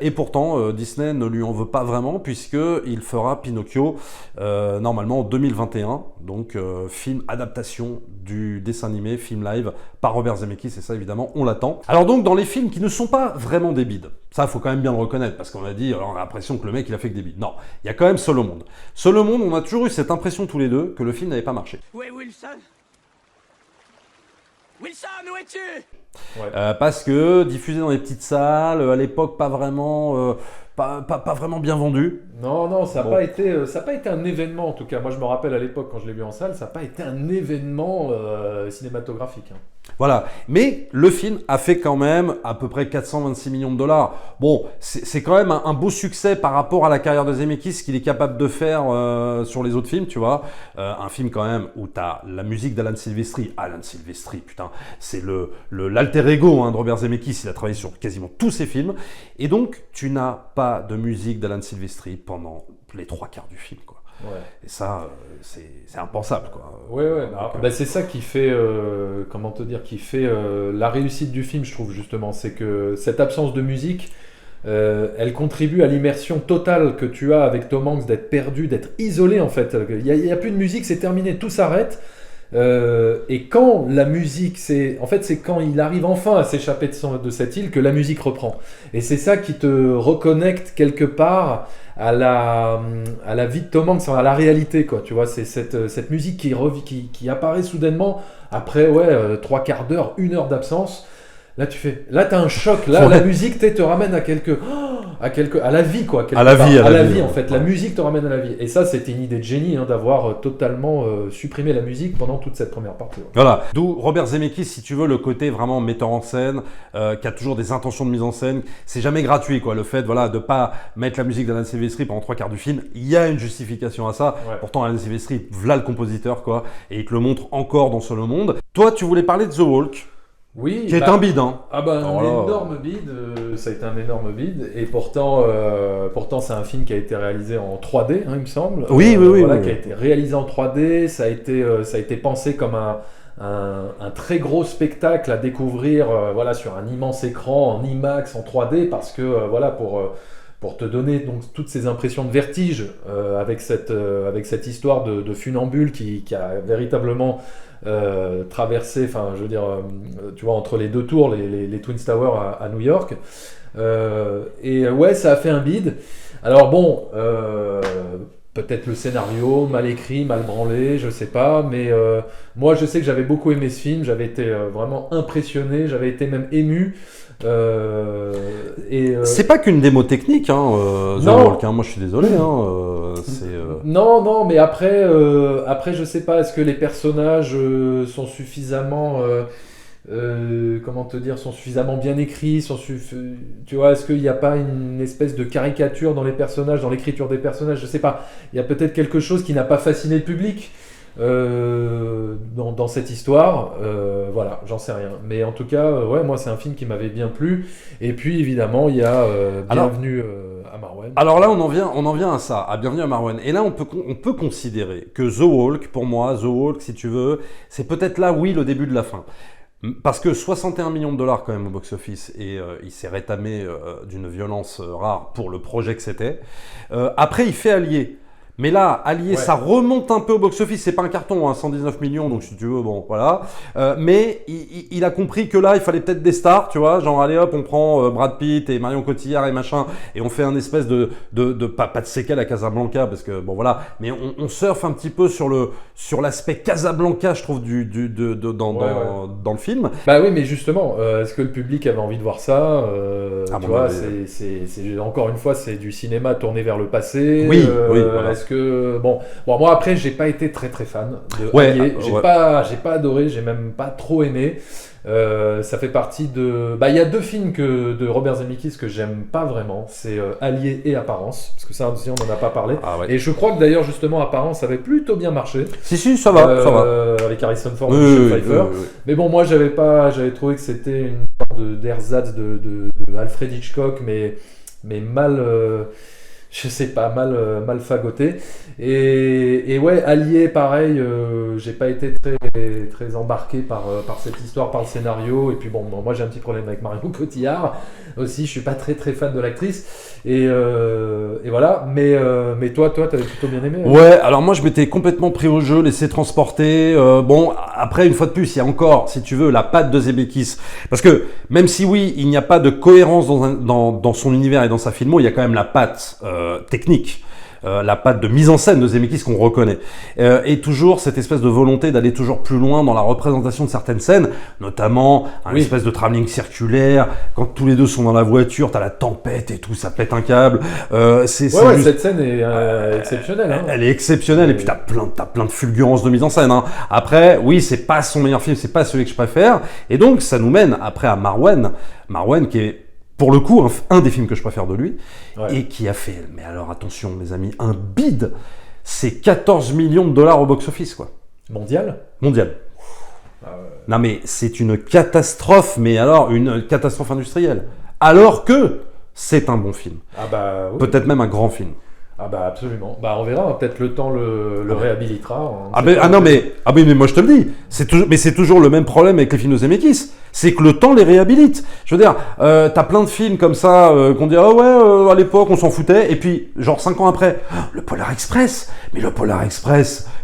Et pourtant, Disney ne lui en veut pas vraiment, puisqu'il fera Pinocchio normalement en 2021. Donc, film adaptation du dessin animé, film live par Robert Zemeckis, et ça évidemment, on l'attend. Alors donc, dans les films qui ne sont pas vraiment des bides, ça, il faut quand même bien le reconnaître, parce qu'on a dit, alors on a l'impression que le mec, il a fait que des bides. Non, il y a quand même Seul au monde. Seul au monde, on a toujours eu cette impression tous les deux que le film n'avait pas marché. Où est Wilson ? Wilson, où es-tu ? Parce que diffusé dans les petites salles, à l'époque pas vraiment pas vraiment bien vendu. Non, ça n'a Bon. pas été, un événement en tout cas. Moi, je me rappelle à l'époque quand je l'ai vu en salle, ça n'a pas été un événement cinématographique. Hein. Voilà, mais le film a fait quand même à peu près 426 millions de dollars. Bon, c'est quand même un beau succès par rapport à la carrière de Zemeckis, ce qu'il est capable de faire sur les autres films, tu vois. Un film quand même où tu as la musique d'Alan Silvestri. Alan Silvestri, putain, c'est l'alter ego de Robert Zemeckis. Il a travaillé sur quasiment tous ses films. Et donc, tu n'as pas de musique d'Alan Silvestri pendant les 3/4 du film, quoi. Ouais. Et ça, c'est impensable, quoi. Ouais. C'est ça qui fait, qui fait la réussite du film, je trouve justement, c'est que cette absence de musique, elle contribue à l'immersion totale que tu as avec Tom Hanks, d'être perdu, d'être isolé en fait. Il y a plus de musique, c'est terminé, tout s'arrête. Et quand la musique, c'est quand il arrive enfin à s'échapper de cette île que la musique reprend. Et c'est ça qui te reconnecte quelque part à la vie de Tom Hanks, à la réalité, quoi. Tu vois, c'est cette musique qui apparaît soudainement après 3/4 d'heure, 1 heure d'absence. Là, t'as un choc. Là, la musique te ramène à la vie, quoi. À la vie, en fait. La musique te ramène à la vie. Et ça, c'était une idée de génie, d'avoir totalement supprimé la musique pendant toute cette première partie. Ouais. Voilà. D'où Robert Zemeckis, si tu veux, le côté vraiment metteur en scène, qui a toujours des intentions de mise en scène. C'est jamais gratuit, quoi. Le fait, de pas mettre la musique d'Alan Silvestri pendant 3/4 du film, il y a une justification à ça. Ouais. Pourtant, Alan Silvestri, voilà le compositeur, quoi, et il te le montre encore dans Seul au monde. Toi, tu voulais parler de The Walk. Oui, qui est un bide, hein. Énorme bide, ça a été un énorme bide, et pourtant c'est un film qui a été réalisé en 3D, il me semble. Oui. Qui a été réalisé en 3D, ça a été pensé comme un très gros spectacle à découvrir, sur un immense écran en IMAX, en 3D, parce que pour te donner donc toutes ces impressions de vertige avec cette histoire de funambule qui a véritablement traversé, tu vois, entre les deux tours, les Twin Towers à New York. Ça a fait un bide. Alors bon, peut-être le scénario mal écrit, mal branlé, je sais pas, mais moi je sais que j'avais beaucoup aimé ce film, j'avais été vraiment impressionné, j'avais été même ému. C'est pas qu'une démo technique, The Walk, moi je suis désolé. Non, mais après je sais pas, est-ce que les personnages sont suffisamment sont suffisamment bien écrits, tu vois, est-ce qu'il n'y a pas une espèce de caricature dans les personnages, dans l'écriture des personnages, je sais pas, il y a peut-être quelque chose qui n'a pas fasciné le public dans cette histoire, j'en sais rien, mais en tout cas moi c'est un film qui m'avait bien plu. Et puis évidemment il y a Bienvenue à Marwen. Alors là on en vient à ça, à Bienvenue à Marwen, et là on peut considérer que The Walk, pour moi, si tu veux, c'est peut-être là, oui, le début de la fin. Parce que 61 millions de dollars quand même au box-office, et il s'est rétamé d'une violence rare pour le projet que c'était. Après il fait Allier. Mais là, Allier, ça remonte un peu au box-office. C'est pas un carton, 119 millions, donc si tu veux, bon, voilà. Mais il a compris que là, il fallait peut-être des stars, tu vois. Genre, allez hop, on prend Brad Pitt et Marion Cotillard et machin, et on fait un espèce de pas de séquelle à Casablanca, parce que bon, voilà. Mais on surfe un petit peu sur l'aspect Casablanca, je trouve, dans le film. Bah oui, mais justement, est-ce que le public avait envie de voir ça tu vois, c'est encore une fois, c'est du cinéma tourné vers le passé. Oui, voilà. Est-ce que bon, moi après j'ai pas été très fan de Allier. J'ai pas adoré, j'ai même pas trop aimé. Ça fait partie de. Il y a 2 films de Robert Zemeckis que j'aime pas vraiment, c'est Allier et Apparence, parce que ça aussi on en a pas parlé. Et je crois que d'ailleurs justement Apparence avait plutôt bien marché. Si, ça va. Avec Harrison Ford et Michelle Pfeiffer. Mais bon, moi j'avais trouvé que c'était une sorte d'ersatz de Alfred Hitchcock, mais mal. Je sais pas, mal fagoté. Et Allier, pareil, j'ai pas été très embarqué par cette histoire, par le scénario. Et puis bon, moi j'ai un petit problème avec Marion Cotillard aussi, je suis pas très fan de l'actrice. Et voilà, mais toi t'avais plutôt bien aimé. Ouais, alors moi je m'étais complètement pris au jeu, laissé transporter. Bon, après une fois de plus, il y a encore, si tu veux, la patte de Zemeckis. Parce que même si oui, il n'y a pas de cohérence dans son univers et dans sa filmo, il y a quand même la patte technique. la patte de mise en scène de Zemeckis qu'on reconnaît. Et toujours cette espèce de volonté d'aller toujours plus loin dans la représentation de certaines scènes, notamment une espèce de travelling circulaire, quand tous les deux sont dans la voiture, t'as la tempête et tout, ça pète un câble. Cette scène est exceptionnelle. Hein. Elle est exceptionnelle, et puis t'as plein de fulgurances de mise en scène. Hein. Après, oui, c'est pas son meilleur film, c'est pas celui que je préfère, et donc ça nous mène après à Marwen qui est pour le coup un des films que je préfère de lui, et qui a fait, mais alors attention mes amis, un bid, c'est 14 millions de dollars au box-office, quoi. Mondial. Non mais c'est une catastrophe, mais alors une catastrophe industrielle, alors que c'est un bon film. Peut-être même un grand film. Ah bah absolument. Bah on verra, peut-être le temps le réhabilitera. Mais moi je te le dis, c'est toujours le même problème avec les films de Zemeckis, c'est que le temps les réhabilite. Je veux dire, t'as plein de films comme ça qu'on dit à l'époque on s'en foutait, et puis genre 5 ans après, le Polar Express,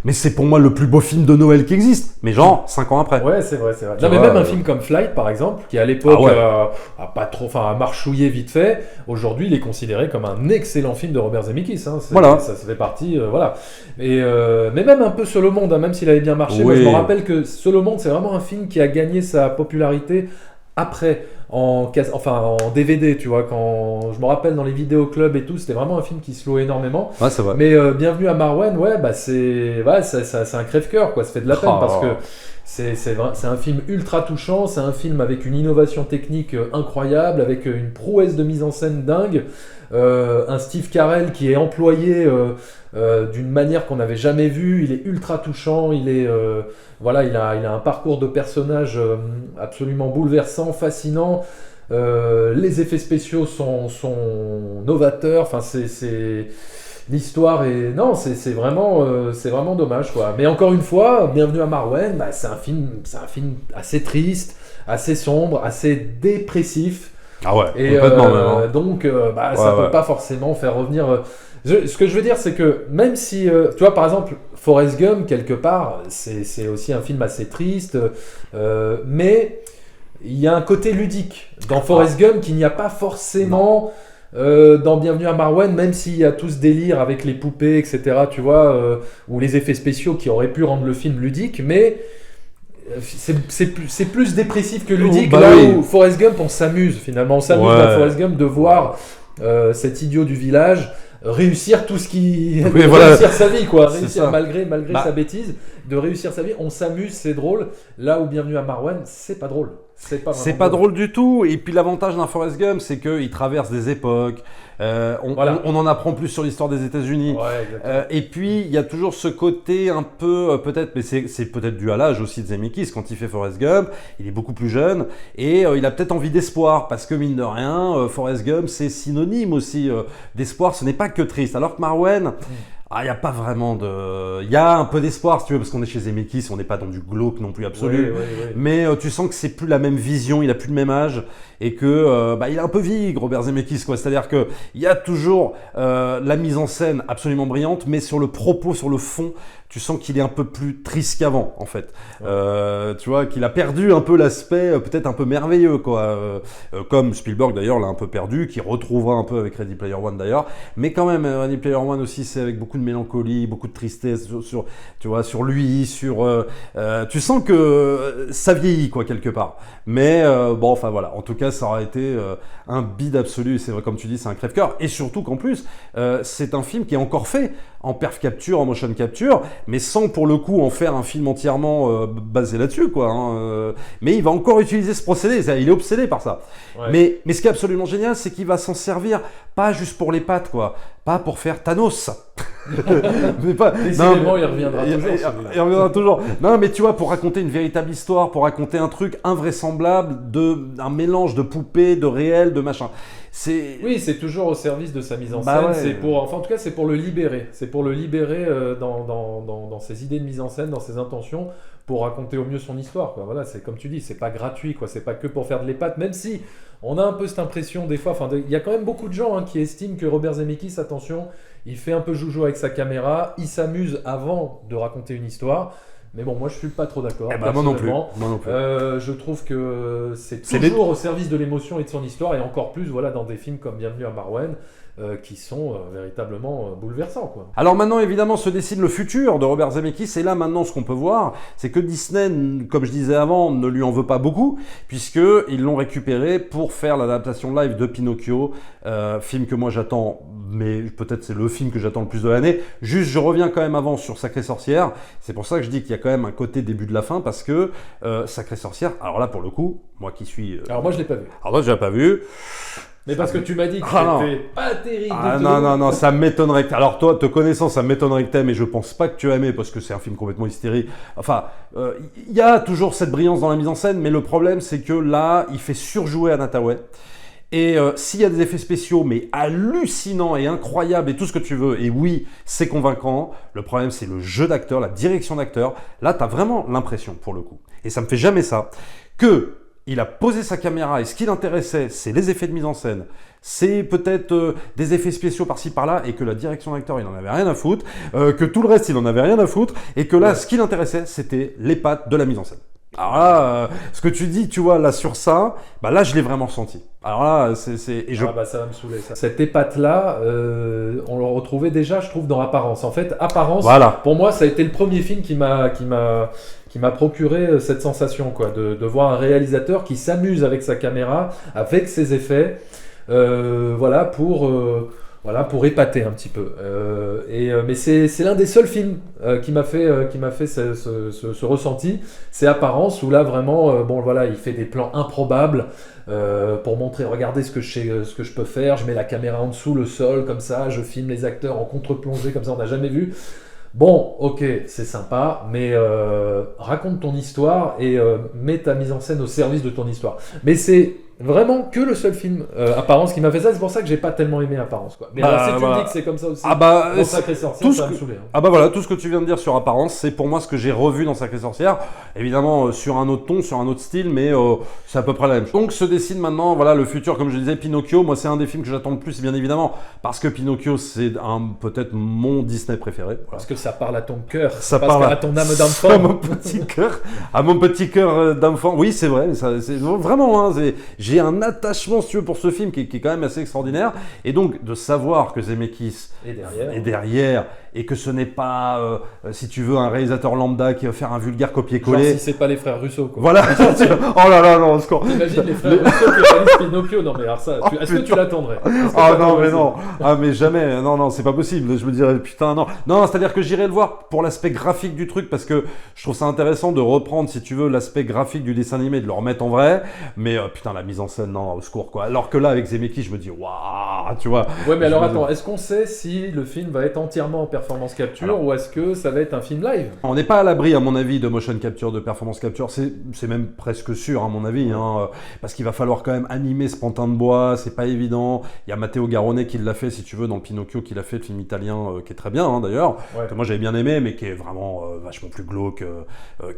mais c'est pour moi le plus beau film de Noël qui existe, mais genre 5 ans après. Ouais, c'est vrai. Non, mais même un film comme Flight par exemple, qui à l'époque a marchouillé vite fait, aujourd'hui il est considéré comme un excellent film de Robert Zemeckis. Hein. Ça fait partie, voilà. Mais même un peu Seul au monde, hein, même s'il avait bien marché, moi je me rappelle que Seul au monde c'est vraiment un film qui a gagné sa popularité après, en DVD, tu vois, quand je me rappelle dans les vidéoclubs et tout, c'était vraiment un film qui se louait énormément. Ouais, c'est vrai. Mais Bienvenue à Marwen, c'est un crève-cœur, quoi, ça fait de la peine parce que c'est un film ultra touchant, c'est un film avec une innovation technique incroyable, avec une prouesse de mise en scène dingue, un Steve Carell qui est employé d'une manière qu'on n'avait jamais vue, il est ultra touchant, il a un parcours de personnage absolument bouleversant, fascinant, les effets spéciaux sont novateurs, enfin l'histoire est... Non, c'est vraiment dommage, quoi. Mais encore une fois, Bienvenue à Marwen, c'est un film assez triste, assez sombre, assez dépressif. Ah ouais, et complètement même. Hein. Donc, ça peut pas forcément faire revenir... ce que je veux dire, c'est que même si... tu vois, par exemple, Forrest Gump, quelque part, c'est aussi un film assez triste, mais il y a un côté ludique dans Forrest Gump qu'il n'y a pas forcément... dans Bienvenue à Marwen, même s'il y a tout ce délire avec les poupées, etc., tu vois, ou les effets spéciaux qui auraient pu rendre le film ludique, mais c'est plus dépressif que ludique, où Forrest Gump, on s'amuse finalement, dans Forrest Gump de voir cet idiot du village réussir tout ce qui... réussir sa vie, quoi, réussir malgré sa bêtise, de réussir sa vie, on s'amuse, c'est drôle, là où Bienvenue à Marwen, c'est pas drôle. C'est pas drôle du tout. Et puis l'avantage d'un Forrest Gump, c'est qu'il traverse des époques. On en apprend plus sur l'histoire des États-Unis. Et puis il y a toujours ce côté un peu peut-être, mais c'est peut-être dû à l'âge aussi de Zemeckis. Quand il fait Forrest Gump, il est beaucoup plus jeune et il a peut-être envie d'espoir parce que mine de rien, Forrest Gump c'est synonyme aussi d'espoir. Ce n'est pas que triste. Alors que Marwen. Il n'y a pas vraiment de... Il y a un peu d'espoir, si tu veux, parce qu'on est chez Zemeckis, on n'est pas dans du glauque non plus absolu. Mais tu sens que c'est plus la même vision, il a plus le même âge, et que il est un peu vieilli, Robert Zemeckis, quoi. C'est-à-dire qu'il y a toujours la mise en scène absolument brillante, mais sur le propos, sur le fond, tu sens qu'il est un peu plus triste qu'avant, en fait. Tu vois, qu'il a perdu un peu l'aspect peut-être un peu merveilleux, quoi. Comme Spielberg, d'ailleurs, l'a un peu perdu, qui retrouvera un peu avec Ready Player One, d'ailleurs. Mais quand même, Ready Player One aussi, c'est avec beaucoup de mélancolie, beaucoup de tristesse sur lui, tu sens que ça vieillit, quoi, quelque part. Mais voilà. En tout cas, ça aura été un bide absolu. C'est vrai, comme tu dis, c'est un crève-cœur. Et surtout qu'en plus, c'est un film qui est encore fait en perf capture, en motion capture, mais sans pour le coup en faire un film entièrement basé là-dessus, quoi. Hein. Mais il va encore utiliser ce procédé, il est obsédé par ça. Mais ce qui est absolument génial, c'est qu'il va s'en servir pas juste pour les pattes, quoi, pas pour faire Thanos. Décidément, il reviendra toujours. Il reviendra toujours. Non, mais tu vois, pour raconter une véritable histoire, pour raconter un truc invraisemblable, un mélange de poupées, de réel, de machin. Oui, c'est toujours au service de sa mise en scène. En tout cas, c'est pour le libérer. C'est pour le libérer dans ses idées de mise en scène, dans ses intentions, pour raconter au mieux son histoire, quoi. Voilà, c'est comme tu dis, c'est pas gratuit, quoi. C'est pas que pour faire de l'épate, même si on a un peu cette impression des fois. Il y a quand même beaucoup de gens qui estiment que Robert Zemeckis, attention, il fait un peu joujou avec sa caméra, il s'amuse avant de raconter une histoire. Mais bon, moi je suis pas trop d'accord. Moi non plus. Je trouve que c'est toujours au service de l'émotion et de son histoire, et encore plus dans des films comme Bienvenue à Marwen. qui sont véritablement bouleversants, quoi. Alors maintenant, évidemment, se dessine le futur de Robert Zemeckis. Et là, maintenant, ce qu'on peut voir, c'est que Disney, comme je disais avant, ne lui en veut pas beaucoup, puisqu'ils l'ont récupéré pour faire l'adaptation live de Pinocchio, film que moi j'attends, mais peut-être c'est le film que j'attends le plus de l'année. Juste, je reviens quand même avant sur Sacrée Sorcière. C'est pour ça que je dis qu'il y a quand même un côté début de la fin, parce que Sacrée Sorcière, alors là, pour le coup, moi qui suis... Alors moi, je l'ai pas vu. Alors moi, je l'ai pas vu. Mais parce que tu m'as dit que non. c'était pas terrible Ah du non, tout. ça m'étonnerait que... Alors toi, te connaissant, ça m'étonnerait que t'aimes, et je pense pas que tu as aimé, parce que c'est un film complètement hystérique. Enfin, il y a toujours cette brillance dans la mise en scène, mais le problème, c'est que là, il fait surjouer Anna Thaouet. Et s'il y a des effets spéciaux, mais hallucinants et incroyables et tout ce que tu veux, et oui, c'est convaincant, le problème, c'est le jeu d'acteur, la direction d'acteur. Là, t'as vraiment l'impression, pour le coup, et ça me fait jamais ça, que il a posé sa caméra et ce qui l'intéressait, c'est les effets de mise en scène, c'est peut-être des effets spéciaux par-ci par-là, et que la direction d'acteur, il en avait rien à foutre, que tout le reste, il en avait rien à foutre, et que là, ce qui l'intéressait, c'était les pattes de la mise en scène. Alors là, ce que tu dis, tu vois, là sur ça, bah là, je l'ai vraiment ressenti. Alors là, et je... Ah bah ça va me saouler ça. Cette épate-là, on le retrouvait déjà, je trouve, dans Apparence. En fait, Apparence, Voilà. pour moi, ça a été le premier film qui m'a procuré cette sensation, quoi, de voir un réalisateur qui s'amuse avec sa caméra, avec ses effets, voilà, pour épater un petit peu. Mais c'est l'un des seuls films qui m'a fait ce ressenti. C'est Apparence, où là vraiment, bon voilà, il fait des plans improbables pour montrer, regardez ce que je peux faire. Je mets la caméra en dessous, le sol, comme ça, je filme les acteurs en contre-plongée, comme ça, on n'a jamais vu. Bon, ok, c'est sympa, mais raconte ton histoire et mets ta mise en scène au service de ton histoire. Mais c'est vraiment que le seul film Apparence qui m'a fait ça, c'est pour ça que j'ai pas tellement aimé Apparence, quoi. Mais alors, si tu me dis que c'est comme ça aussi, dans Sacrée Sorcière, ça va me saouler. Hein. Ah bah voilà, tout ce que tu viens de dire sur Apparence, c'est pour moi ce que j'ai revu dans Sacrée Sorcière. Évidemment, sur un autre ton, sur un autre style, mais c'est à peu près la même chose. Donc se dessine maintenant, voilà, le futur, comme je disais, Pinocchio. Moi, c'est un des films que j'attends le plus, bien évidemment, parce que Pinocchio, c'est peut-être mon Disney préféré. Voilà. Parce que ça parle à ton cœur, ça parle parle à ton âme d'enfant. À mon petit cœur d'enfant. Oui, c'est vrai, c'est vraiment, hein, j'ai un attachement, si tu veux, pour ce film qui est quand même assez extraordinaire. Et donc, de savoir que Zemeckis est derrière et que ce n'est pas, si tu veux, un réalisateur lambda qui va faire un vulgaire copier-coller. Genre si c'est pas les frères Russo, quoi. Voilà. Oh là là, non, au secours. T'imagines les frères Russo qui réalisent Pinocchio? Non, mais alors ça, est-ce que tu l'attendrais? Ah non, mais non. Ah, mais jamais. Non, c'est pas possible. Je me dirais, putain, non. Non, c'est-à-dire que j'irai le voir pour l'aspect graphique du truc, parce que je trouve ça intéressant de reprendre, si tu veux, l'aspect graphique du dessin animé, de le remettre en vrai. Mais putain, la mise en scène, non, au secours, quoi. Alors que là, avec Zemeckis, je me dis, waouh, tu vois. Ouais, mais alors attends, est-ce qu'on sait si le film va être entièrement en performance capture ou est-ce que ça va être un film live? On n'est pas à l'abri, à mon avis, de motion capture, de performance capture. C'est même presque sûr, à mon avis, hein, parce qu'il va falloir quand même animer ce pantin de bois. C'est pas évident. Il y a Matteo Garrone qui l'a fait, si tu veux, dans le Pinocchio qu'il a fait, le film italien, qui est très bien, hein, d'ailleurs, que moi j'avais bien aimé, mais qui est vraiment vachement plus glauque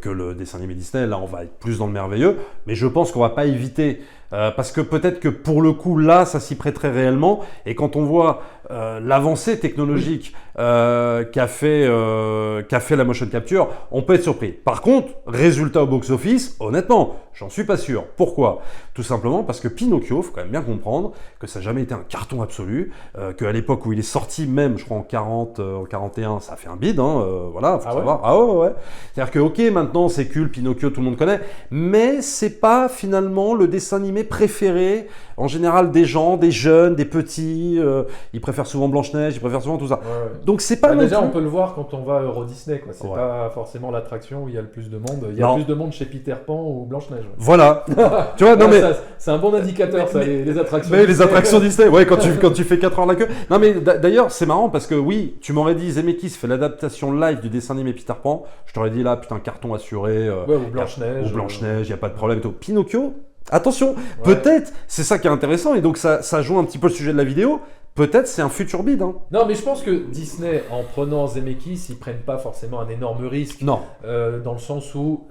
que le dessin animé Disney. Là, on va être plus dans le merveilleux, mais je pense qu'on va pas éviter. Parce que peut-être que pour le coup, là, ça s'y prêterait réellement. Et quand on voit l'avancée technologique qu'a fait la motion capture, on peut être surpris. Par contre, résultat au box-office, honnêtement, j'en suis pas sûr. Pourquoi? Tout simplement parce que Pinocchio, faut quand même bien comprendre que ça n'a jamais été un carton absolu, qu'à l'époque où il est sorti, même, je crois en 41, ça a fait un bide, hein, voilà, faut savoir. Ah ouais. C'est-à-dire que, ok, maintenant c'est culte, Pinocchio, tout le monde connaît, mais c'est pas finalement le dessin animé préféré, en général, des gens, des jeunes, des petits, ils préfèrent souvent Blanche-Neige, ils préfèrent souvent tout ça. Ouais. Donc c'est pas déjà, on peut le voir quand on va à Euro Disney, quoi. C'est pas forcément l'attraction où il y a le plus de monde. Il y a plus de monde chez Peter Pan ou Blanche-Neige. Ouais. Voilà. Tu vois, non mais c'est un bon indicateur, ça, les attractions. Mais les attractions Disney, ouais, quand tu fais 4 heures la queue. Non mais d'ailleurs, c'est marrant parce que oui, tu m'aurais dit Zemeckis fait l'adaptation live du dessin animé Peter Pan, je t'aurais dit là, putain, carton assuré. Ouais, ou Blanche-Neige. Ou Blanche-Neige, il y a pas de problème et tout. Pinocchio, attention, peut-être, c'est ça qui est intéressant, et donc ça joue un petit peu le sujet de la vidéo, peut-être c'est un futur bid. Hein. Non, mais je pense que Disney, en prenant Zemeckis, ils prennent pas forcément un énorme risque. Non. Dans le sens où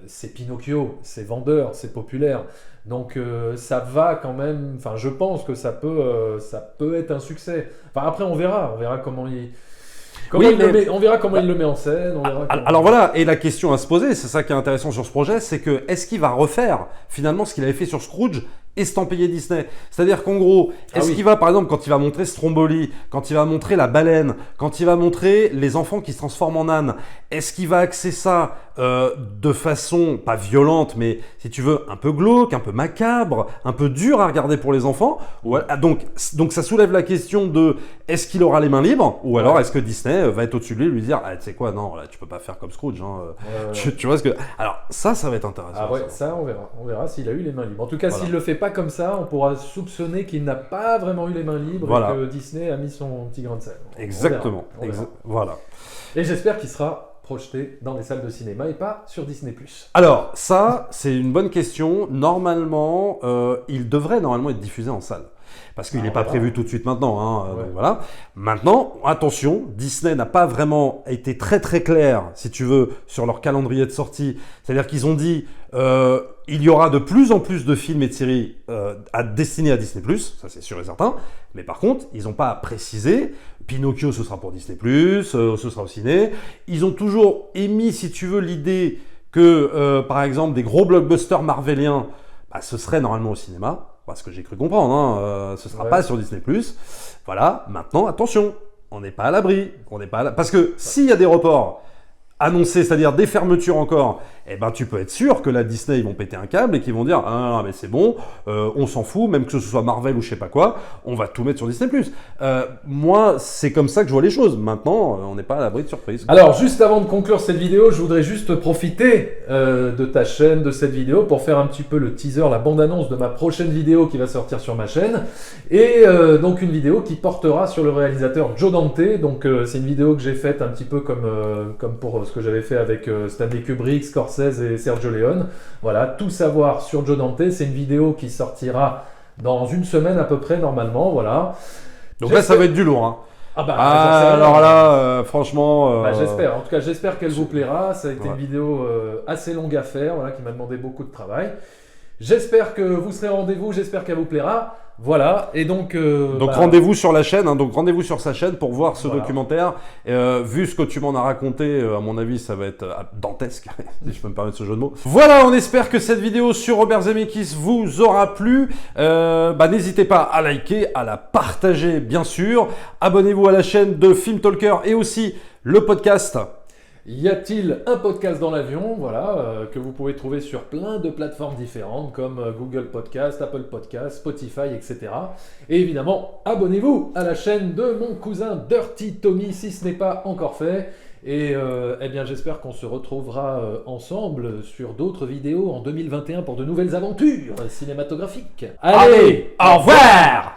c'est Pinocchio, c'est vendeur, c'est populaire. Donc ça va quand même, enfin je pense que ça peut être un succès. Enfin après on verra comment il... on verra comment il le met en scène. Alors voilà, et la question à se poser, c'est ça qui est intéressant sur ce projet, c'est que est-ce qu'il va refaire finalement ce qu'il avait fait sur Scrooge estampillé Disney. C'est-à-dire qu'en gros, est-ce qu'il va, par exemple, quand il va montrer Stromboli, quand il va montrer la baleine, quand il va montrer les enfants qui se transforment en ânes, est-ce qu'il va axer ça de façon, pas violente, mais si tu veux, un peu glauque, un peu macabre, un peu dur à regarder pour les enfants? Donc ça soulève la question de, est-ce qu'il aura les mains libres? Ou alors est-ce que Disney va être au-dessus de lui et lui dire, ah, tu sais quoi, non, là, tu peux pas faire comme Scrooge. Tu vois ce que... Alors ça va être intéressant. Ah ouais, ça on verra. On verra s'il a eu les mains libres. En tout cas, s'il le fait pas comme ça, on pourra soupçonner qu'il n'a pas vraiment eu les mains libres et que Disney a mis son petit grain de sel. Exactement. On verra. Voilà. Et j'espère qu'il sera projeté dans les salles de cinéma et pas sur Disney+. Alors ça, c'est une bonne question. Normalement, il devrait être diffusé en salle. Parce qu'il n'est pas prévu tout de suite maintenant. Donc voilà. Maintenant, attention, Disney n'a pas vraiment été très très clair, si tu veux, sur leur calendrier de sortie. C'est-à-dire qu'ils ont dit il y aura de plus en plus de films et de séries destinés à Disney+, ça c'est sûr et certain. Mais par contre, ils n'ont pas précisé. Pinocchio, ce sera pour Disney+, ce sera au ciné. Ils ont toujours émis, si tu veux, l'idée que, par exemple, des gros blockbusters marveliens, ce serait normalement au cinéma. Parce que j'ai cru comprendre, ce ne sera pas sur Disney+. Voilà, maintenant, attention, on n'est pas à l'abri. Parce que s'il y a des reports annoncés, c'est-à-dire des fermetures encore, tu peux être sûr que la Disney, ils vont péter un câble et qu'ils vont dire « Ah non, mais c'est bon, on s'en fout, même que ce soit Marvel ou je sais pas quoi, on va tout mettre sur Disney+. » Moi, c'est comme ça que je vois les choses. Maintenant, on n'est pas à l'abri de surprise. Alors, juste avant de conclure cette vidéo, je voudrais juste profiter de ta chaîne, de cette vidéo, pour faire un petit peu le teaser, la bande-annonce de ma prochaine vidéo qui va sortir sur ma chaîne. Et donc, une vidéo qui portera sur le réalisateur Joe Dante. Donc, c'est une vidéo que j'ai faite un petit peu comme pour ce que j'avais fait avec Stanley Kubrick, Scorsese et Sergio Leone. Voilà, tout savoir sur Joe Dante. C'est une vidéo qui sortira dans une semaine à peu près, normalement. Voilà. Donc là, ça va être du lourd. Hein. Alors là, franchement... j'espère. En tout cas, j'espère qu'elle vous plaira. Ça a été une vidéo assez longue à faire, voilà, qui m'a demandé beaucoup de travail. J'espère que vous serez au rendez-vous. J'espère qu'elle vous plaira. Voilà, et donc rendez-vous sur la chaîne, donc rendez-vous sur sa chaîne pour voir ce documentaire. Vu ce que tu m'en as raconté, à mon avis, ça va être dantesque, si je peux me permettre ce jeu de mots. Voilà, on espère que cette vidéo sur Robert Zemeckis vous aura plu. N'hésitez pas à liker, à la partager, bien sûr. Abonnez-vous à la chaîne de Film Talker et aussi le podcast. Y a-t-il un podcast dans l'avion, voilà, que vous pouvez trouver sur plein de plateformes différentes comme Google Podcast, Apple Podcast, Spotify, etc. Et évidemment, abonnez-vous à la chaîne de mon cousin Dirty Tommy si ce n'est pas encore fait. Et j'espère qu'on se retrouvera ensemble sur d'autres vidéos en 2021 pour de nouvelles aventures cinématographiques. Allez, au revoir!